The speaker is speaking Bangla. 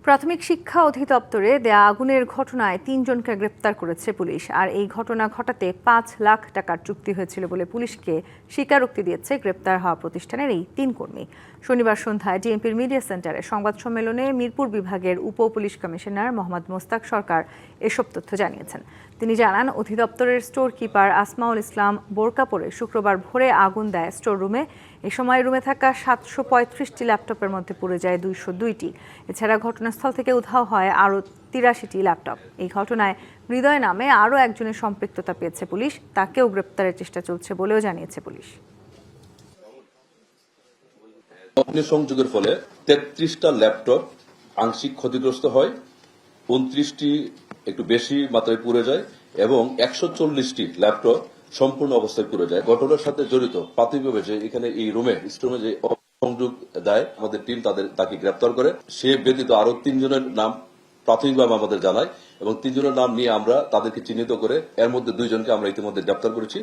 প্রাথমিক শিক্ষা অধিদপ্তরে দেয়া আগুনের ঘটনায় ৩ জনকে গ্রেপ্তার করেছে পুলিশ। আর এই ঘটনা ঘটাতে ৫ লাখ টাকার চুক্তি হয়েছিল বলে পুলিশকে স্বীকারোক্তি দিয়েছে গ্রেপ্তার হওয়া প্রতিষ্ঠানের এই ৩ কর্মী। শনিবার সন্ধ্যায় ডিএমপির মিডিয়া সেন্টারে সংবাদ সম্মেলনে মিরপুর বিভাগের উপ পুলিশ কমিশনার মোহাম্মদ মোস্তাক সরকার এসব তথ্য জানিয়েছেন। তিনি জানান, অধিদপ্তরের স্টোর কিপার আসমাউল ইসলাম বোরকা পরে শুক্রবার ভোরে আগুন দেয় স্টোর রুমে। এ সময় রুমে থাকা ৭৩৫টি ল্যাপটপের মধ্যে পুড়ে যায় ২০২টি। এছাড়া ঘটনাস্থল থেকে উধাও হয় আরও ৮৩টি ল্যাপটপ। এই ঘটনায় হৃদয় নামে আরও একজনের সম্পৃক্ততা পেয়েছে পুলিশ। তাকেও গ্রেপ্তারের চেষ্টা চলছে বলেও জানিয়েছে পুলিশ। অগ্নিসংযোগের ফলে ৩৩টা ল্যাপটপ আংশিক ক্ষতিগ্রস্ত হয়, ২৯টি একটু বেশি মাত্রায় পুড়ে যায় এবং ১৪০টি ল্যাপটপ সম্পূর্ণ অবস্থায় পুড়ে যায়। ঘটনার সাথে জড়িত প্রাথমিকভাবে যে এখানে এই স্টোরুমে যে সংযোগ দেয়, আমাদের টিম তাকে গ্রেপ্তার করে। সে ব্যতীত আরো ৩ জনের নাম প্রাথমিকভাবে আমাদের জানায় এবং ৩ জনের নাম নিয়ে আমরা তাদেরকে চিহ্নিত করে এর মধ্যে ২ জনকে আমরা ইতিমধ্যে গ্রেপ্তার করেছি।